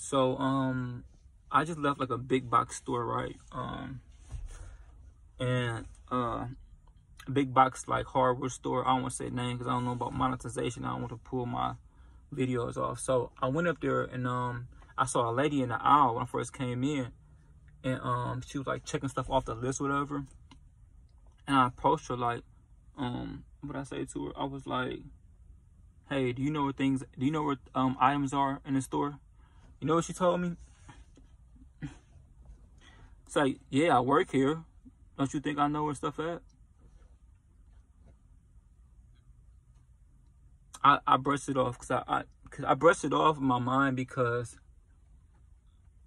So I just left like a big box store, right? And big box like hardware store. I don't want to say the name because I don't know about monetization. I don't want to pull my videos off. So I went up there and I saw a lady in the aisle when I first came in, and she was like checking stuff off the list, whatever. And I approached her like, what I say to her? I was like, "Hey, do you know where items are in the store?" You know what she told me? It's like, "Yeah, I work here. Don't you think I know where stuff at?" I brushed it off because I brushed it off in my mind because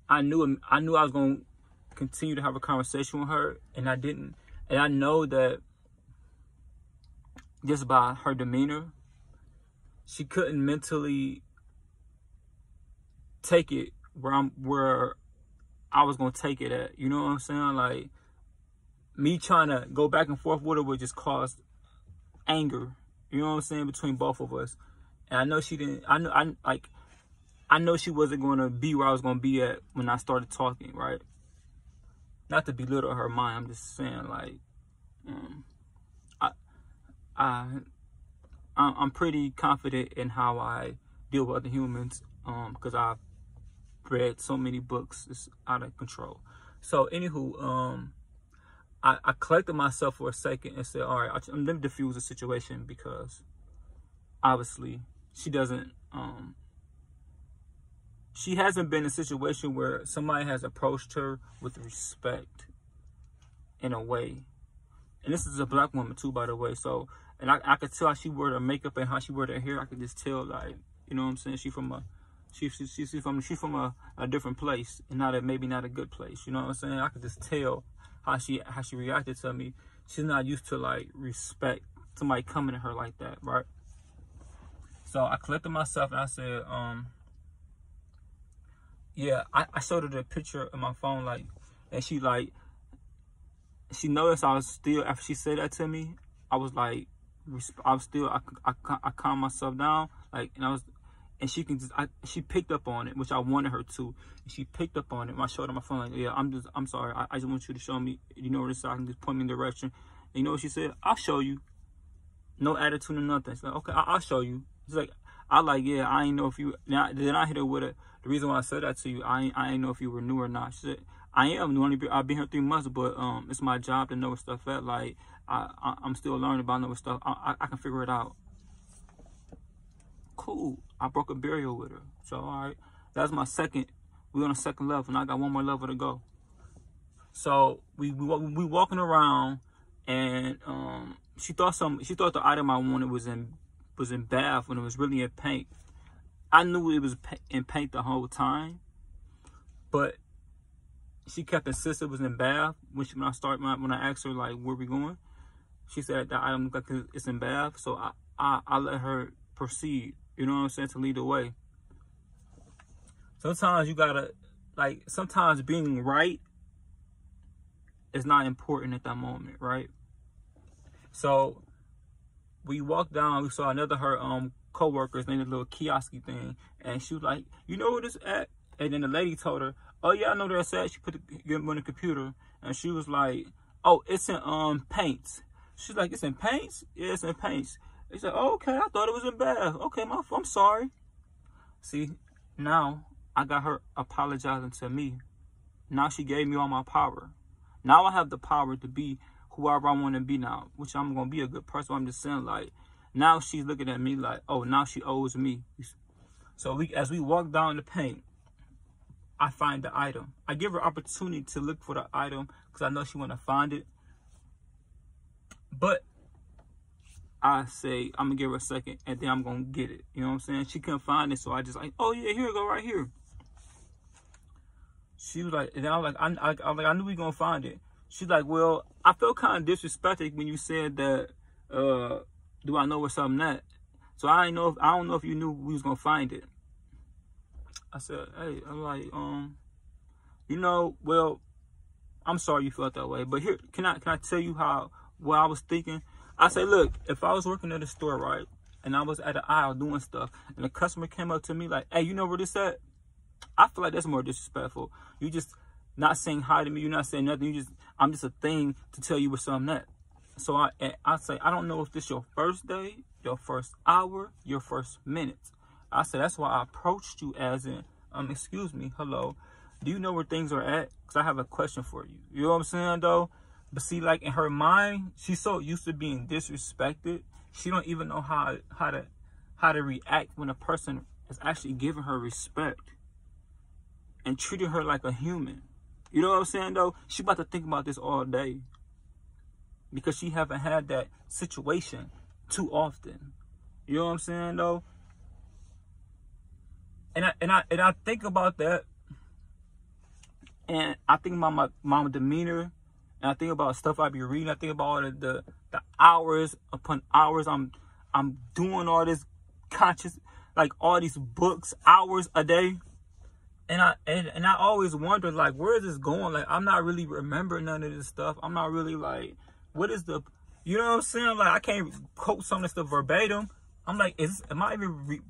I knew I was gonna continue to have a conversation with her, and I didn't. And I know that just by her demeanor, she couldn't mentally take it where I was gonna take it at. You know what I'm saying? Like, me trying to go back and forth with her would just cause anger. You know what I'm saying, between both of us. And I know she didn't. I know she wasn't gonna be where I was gonna be at when I started talking, right? Not to belittle her mind. I'm just saying, like, I'm pretty confident in how I deal with other humans, because I've read so many books. It's out of control. So, anywho, I collected myself for a second and said, all right, let me diffuse the situation, because obviously she doesn't, she hasn't been in a situation where somebody has approached her with respect in a way. And this is a black woman too, by the way. So, and I could tell how she wore her makeup and how she wore her hair. I could just tell, like, you know what I'm saying? She's from a different place, and maybe not a good place. You know what I'm saying? I could just tell how she reacted to me. She's not used to like respect, somebody coming to her like that, right? So I collected myself and I said, yeah, I showed her the picture of my phone, like, and she noticed I was still, after she said that to me, I was like, I calmed myself down, like, and she she picked up on it, which I wanted her to. And she picked up on it. And I showed her my phone, like, yeah, I'm sorry. I just want you to show me, you know where this is, so I can just point me in the direction. And you know what she said? I'll show you. No attitude or nothing. She's like, okay, I'll show you. She's like, yeah, I ain't know if you, then I hit her with it. The reason why I said that to you, I ain't know if you were new or not. She said, I am new. I've been here 3 months, but it's my job to know where stuff at. Like, I'm still learning about know stuff. I can figure it out. Cool. I broke a barrier with her. So, all right, that's my second. We're on a second level, and I got one more level to go. So we walking around, and she thought the item I wanted was in bath when it was really in paint. I knew it was in paint the whole time, but she kept insisting it was in bath. When I asked her, like, where we going, she said that item looked like it's in bath. So I let her proceed. You know what I'm saying, to lead the way. Sometimes you gotta, like, sometimes being right is not important at that moment, right? So we walked down, we saw another her co-workers named a little kiosky thing, and she was like, you know where this at? And then the lady told her, oh yeah, I know where it's at. She put it on the computer, and she was like, oh, it's in paints. She's like, it's in paints? Yeah, it's in paints. He said, oh, okay, I thought it was in bath. Okay, I'm sorry. See, now I got her apologizing to me. Now she gave me all my power. Now I have the power to be whoever I want to be now, which I'm going to be a good person. I'm just saying, like, now she's looking at me like, oh, now she owes me. So as we walk down the paint, I find the item. I give her opportunity to look for the item because I know she want to find it. But I say, I'm going to give her a second, and then I'm going to get it. You know what I'm saying? She couldn't find it, so I just like, oh, yeah, here we go, right here. She was like, and I was like, I knew we going to find it. She's like, well, I felt kind of disrespected when you said that, do I know where something at? So I don't know if you knew we was going to find it. I said, hey, I'm like, you know, well, I'm sorry you felt that way, but here, can I tell you what I was thinking? I said, look, if I was working at a store, right, and I was at the aisle doing stuff, and a customer came up to me like, hey, you know where this at? I feel like that's more disrespectful. You just not saying hi to me. You're not saying nothing. I'm just a thing to tell you what's I'm at. So I say, I don't know if this your first day, your first hour, your first minute. I say, that's why I approached you as in, excuse me, hello. Do you know where things are at? Because I have a question for you. You know what I'm saying, though? But see, like, in her mind, she's so used to being disrespected, she don't even know how to react when a person is actually giving her respect and treating her like a human. You know what I'm saying, though? She about to think about this all day because she haven't had that situation too often. You know what I'm saying, though? And I think about that, and I think about my demeanor, and I think about stuff I be reading. I think about all the hours upon hours I'm doing all this conscious, like all these books, hours a day. And I always wonder, like, where is this going? Like, I'm not really remembering none of this stuff. I'm not really like, what is the, you know what I'm saying? Like, I can't quote some of this stuff verbatim. I'm like, am I even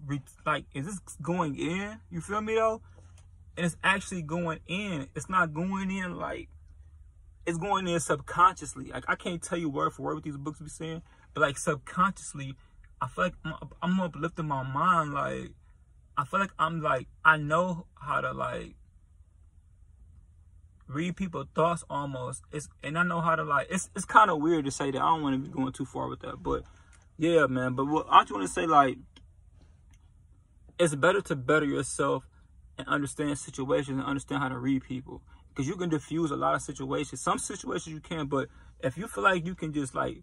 is this going in? You feel me though? And it's actually going in. It's not going in like, it's going in subconsciously. Like, I can't tell you word for word what these books be saying, but like subconsciously, I feel like I'm uplifting my mind. Like, I feel like I know how to like read people's thoughts almost. And I know how to like, it's kind of weird to say that. I don't want to be going too far with that, but yeah, man. But what I just want to say, like, it's better to better yourself and understand situations and understand how to read people. Because you can diffuse a lot of situations. Some situations you can, but if you feel like you can just like,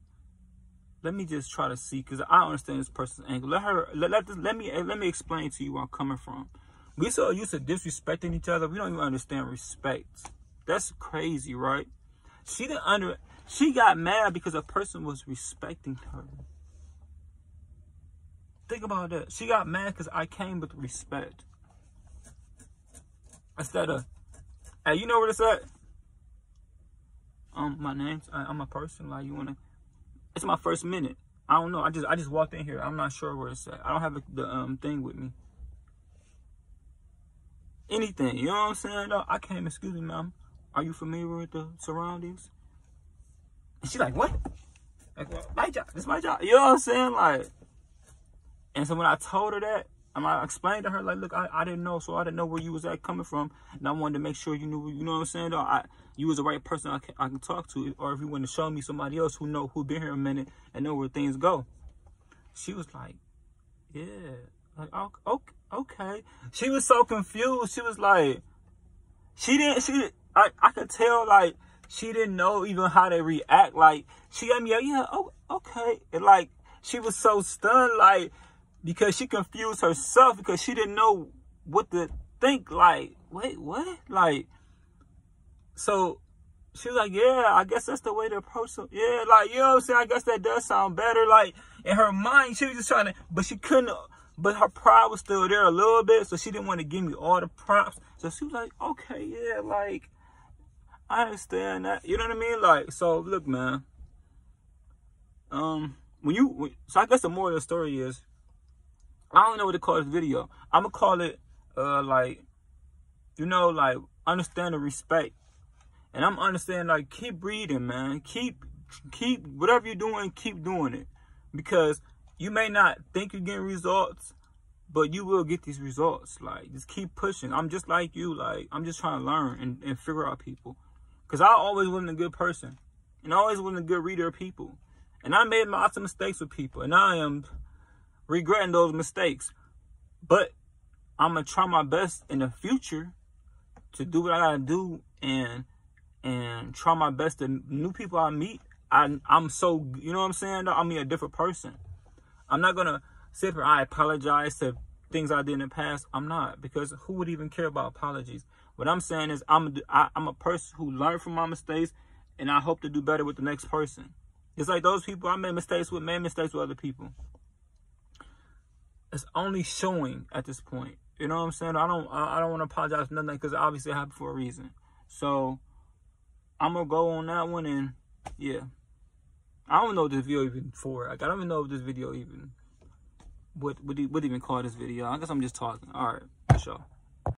let me just try to see, because I understand this person's angle. Let me explain to you where I'm coming from. We so used to disrespecting each other, we don't even understand respect. That's crazy, right? She got mad because a person was respecting her. Think about that. She got mad because I came with respect. Instead of, hey, you know where this at? My name's, I'm a person. Like, you wanna? It's my first minute. I don't know. I just walked in here. I'm not sure where it's at. I don't have the thing with me. Anything, you know what I'm saying? Though I came. Excuse me, ma'am. Are you familiar with the surroundings? And she's like, what? Like, well, my job. This is my job. You know what I'm saying? Like, and so when I told her that, I explained to her, like, look, I didn't know, so I didn't know where you was at coming from, and I wanted to make sure you knew, you know what I'm saying, though, you was the right person I can talk to, or if you want to show me somebody else who been here a minute and know where things go. She was like, yeah, like, okay. She was so confused. She was like, I could tell, like, she didn't know even how to react. Like, she got me, yeah, oh, okay, and like, she was so stunned, like, because she confused herself because she didn't know what to think. Like, wait, what? Like, so she was like, yeah, I guess that's the way to approach them. Yeah, like, you know what I'm saying? I guess that does sound better. Like, in her mind, she was just trying to, but she couldn't, but her pride was still there a little bit, so she didn't want to give me all the props. So she was like, okay, yeah, like, I understand that. You know what I mean? Like, so, look, man. So I guess the moral of the story is, I don't know what to call this video. I'm going to call it, like, you know, like, understand the respect. And I'm understanding, like, keep reading, man. Keep, whatever you're doing, keep doing it. Because you may not think you're getting results, but you will get these results. Like, just keep pushing. I'm just like you. Like, I'm just trying to learn and figure out people. Because I always wasn't a good person. And I always wasn't a good reader of people. And I made lots of mistakes with people. And I am regretting those mistakes, but I'm gonna try my best in the future to do what I gotta do and try my best to new people I meet. I'm so, you know what I'm saying? I'm a different person. I'm not gonna sit here. I apologize to things I did in the past. I'm not, because who would even care about apologies? What I'm saying is I'm a person who learned from my mistakes, and I hope to do better with the next person. It's like those people I made mistakes with other people. It's only showing at this point. You know what I'm saying? I don't want to apologize for nothing, because obviously it happened for a reason. So I'm gonna go on that one, and yeah. I don't know what this video even for. Like, I don't even know if this video even what even call this video. I guess I'm just talking. All right, for sure.